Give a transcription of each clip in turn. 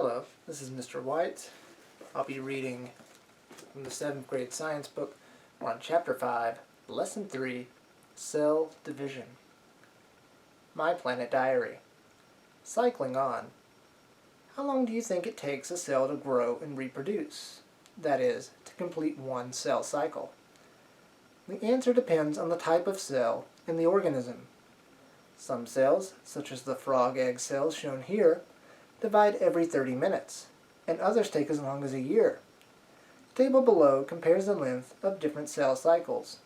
Hello, this is Mr. White. I'll be reading from the 7th grade science book. We're on Chapter 5, Lesson 3, Cell Division. My Planet Diary. Cycling on. How long do you think it takes a cell to grow and reproduce? That is, to complete one cell cycle. The answer depends on the type of cell and the organism. Some cells, such as the frog egg cells shown here, divide every 30 minutes, and others take as long as a year. The table below compares the length of different cell cycles.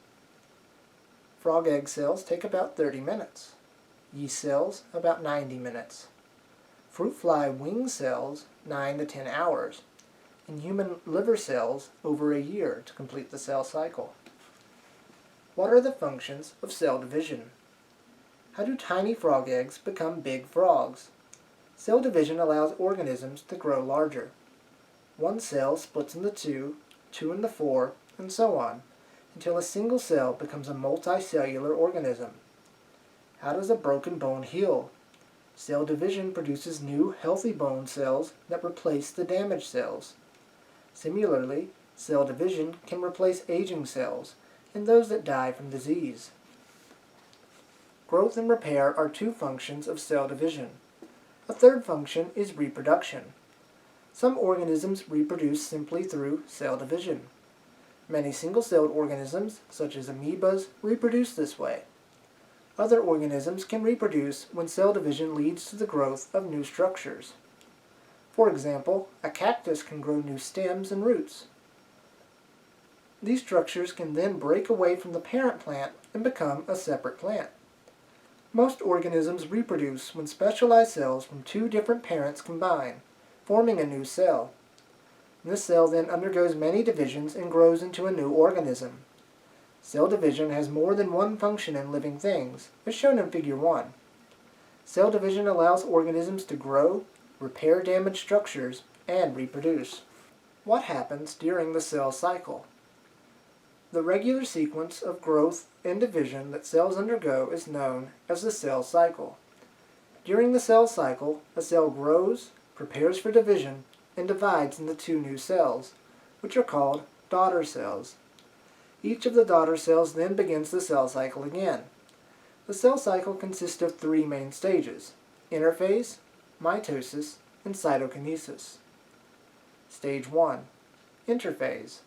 Frog egg cells take about 30 minutes. Yeast cells, about 90 minutes. Fruit fly wing cells, 9 to 10 hours. And human liver cells, over a year to complete the cell cycle. What are the functions of cell division? How do tiny frog eggs become big frogs? Cell division allows organisms to grow larger. One cell splits into two, two into four, and so on, until a single cell becomes a multicellular organism. How does a broken bone heal? Cell division produces new, healthy bone cells that replace the damaged cells. Similarly, cell division can replace aging cells and those that die from disease. Growth and repair are two functions of cell division. A third function is reproduction. Some organisms reproduce simply through cell division. Many single-celled organisms, such as amoebas, reproduce this way. Other organisms can reproduce when cell division leads to the growth of new structures. For example, a cactus can grow new stems and roots. These structures can then break away from the parent plant and become a separate plant. Most organisms reproduce when specialized cells from two different parents combine, forming a new cell. This cell then undergoes many divisions and grows into a new organism. Cell division has more than one function in living things, as shown in Figure 1. Cell division allows organisms to grow, repair damaged structures, and reproduce. What happens during the cell cycle? The regular sequence of growth and division that cells undergo is known as the cell cycle. During the cell cycle, a cell grows, prepares for division, and divides into two new cells, which are called daughter cells. Each of the daughter cells then begins the cell cycle again. The cell cycle consists of three main stages: interphase, mitosis, and cytokinesis. Stage 1. Interphase.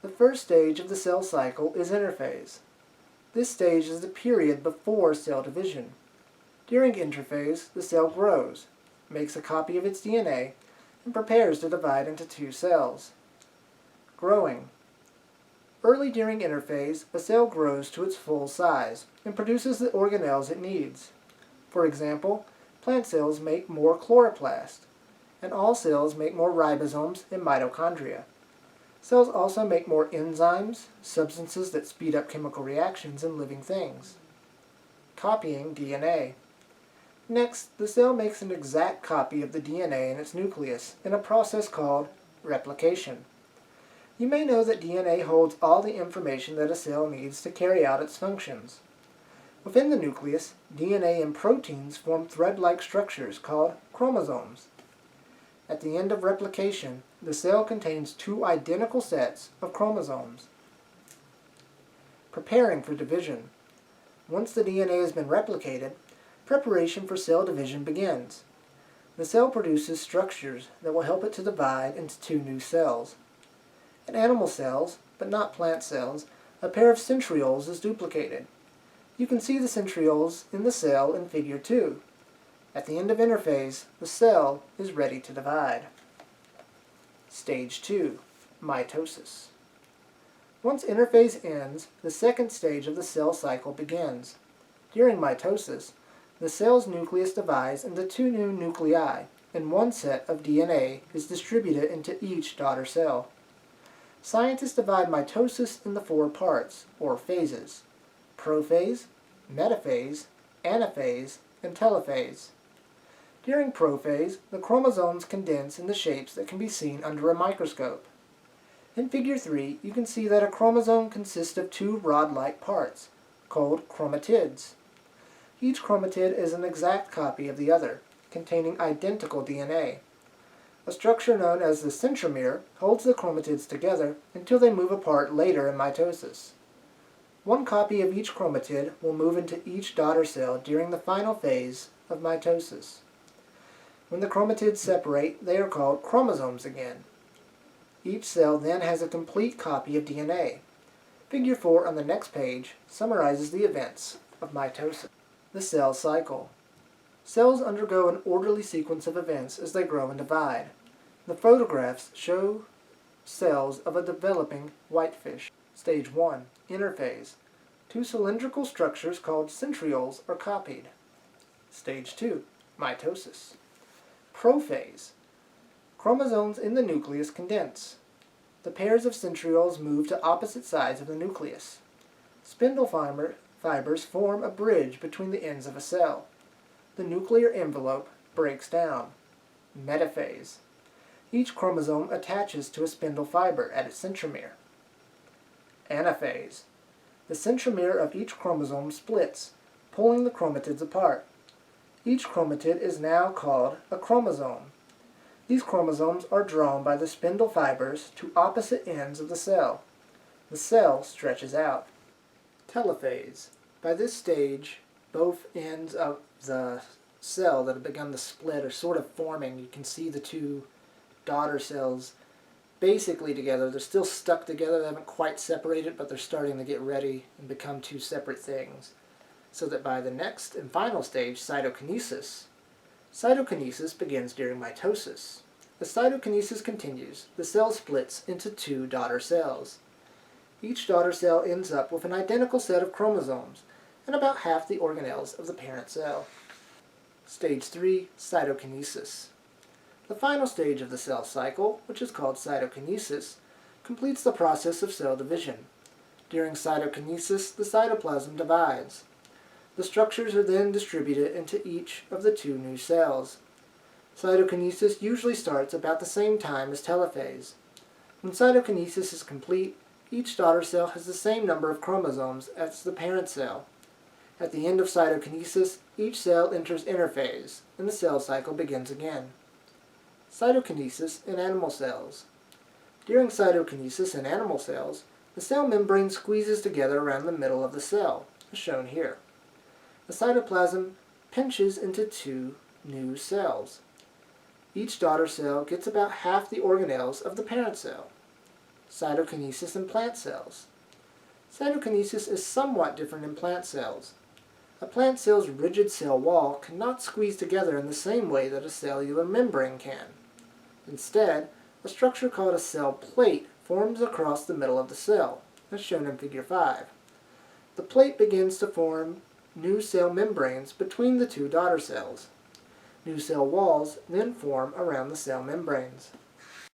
The first stage of the cell cycle is interphase. This stage is the period before cell division. During interphase, the cell grows, makes a copy of its DNA, and prepares to divide into two cells. Growing. Early during interphase, a cell grows to its full size and produces the organelles it needs. For example, plant cells make more chloroplast, and all cells make more ribosomes and mitochondria. Cells also make more enzymes, substances that speed up chemical reactions in living things. Copying DNA. Next, the cell makes an exact copy of the DNA in its nucleus in a process called replication. You may know that DNA holds all the information that a cell needs to carry out its functions. Within the nucleus, DNA and proteins form thread-like structures called chromosomes. At the end of replication, the cell contains two identical sets of chromosomes. Preparing for division. Once the DNA has been replicated, preparation for cell division begins. The cell produces structures that will help it to divide into two new cells. In animal cells, but not plant cells, a pair of centrioles is duplicated. You can see the centrioles in the cell in Figure 2. At the end of interphase, the cell is ready to divide. Stage 2. Mitosis. Once interphase ends, the second stage of the cell cycle begins. During mitosis, the cell's nucleus divides into two new nuclei, and one set of DNA is distributed into each daughter cell. Scientists divide mitosis into four parts, or phases: prophase, metaphase, anaphase, and telophase. During prophase, the chromosomes condense into shapes that can be seen under a microscope. In Figure 3, you can see that a chromosome consists of two rod-like parts, called chromatids. Each chromatid is an exact copy of the other, containing identical DNA, A structure known as the centromere holds the chromatids together until they move apart later in mitosis. One copy of each chromatid will move into each daughter cell during the final phase of mitosis. When the chromatids separate, they are called chromosomes again. Each cell then has a complete copy of DNA. Figure 4 on the next page summarizes the events of mitosis. The cell cycle. Cells undergo an orderly sequence of events as they grow and divide. The photographs show cells of a developing whitefish. Stage 1. Interphase. Two cylindrical structures called centrioles are copied. Stage 2. Mitosis. Prophase. Chromosomes in the nucleus condense. The pairs of centrioles move to opposite sides of the nucleus. Spindle fibers form a bridge between the ends of a cell. The nuclear envelope breaks down. Metaphase. Each chromosome attaches to a spindle fiber at its centromere. Anaphase. The centromere of each chromosome splits, pulling the chromatids apart. Each chromatid is now called a chromosome. These chromosomes are drawn by the spindle fibers to opposite ends of the cell. The cell stretches out. Telophase. By this stage, both ends of the cell that have begun to split are sort of forming. You can see the two daughter cells basically together. They're still stuck together. They haven't quite separated, but they're starting to get ready and become two separate things. So that by the next and final stage, cytokinesis begins during mitosis. As cytokinesis continues, the cell splits into two daughter cells. Each daughter cell ends up with an identical set of chromosomes and about half the organelles of the parent cell. Stage 3. Cytokinesis. The final stage of the cell cycle, which is called cytokinesis, completes the process of cell division. During cytokinesis, the cytoplasm divides. The structures are then distributed into each of the two new cells. Cytokinesis usually starts about the same time as telophase. When cytokinesis is complete, each daughter cell has the same number of chromosomes as the parent cell. At the end of cytokinesis, each cell enters interphase, and the cell cycle begins again. Cytokinesis in animal cells. During cytokinesis in animal cells, the cell membrane squeezes together around the middle of the cell, as shown here. The cytoplasm pinches into two new cells. Each daughter cell gets about half the organelles of the parent cell. Cytokinesis in plant cells. Cytokinesis is somewhat different in plant cells. A plant cell's rigid cell wall cannot squeeze together in the same way that a cellular membrane can. Instead, a structure called a cell plate forms across the middle of the cell, as shown in Figure 5. The plate begins to form new cell membranes between the two daughter cells. New cell walls then form around the cell membranes.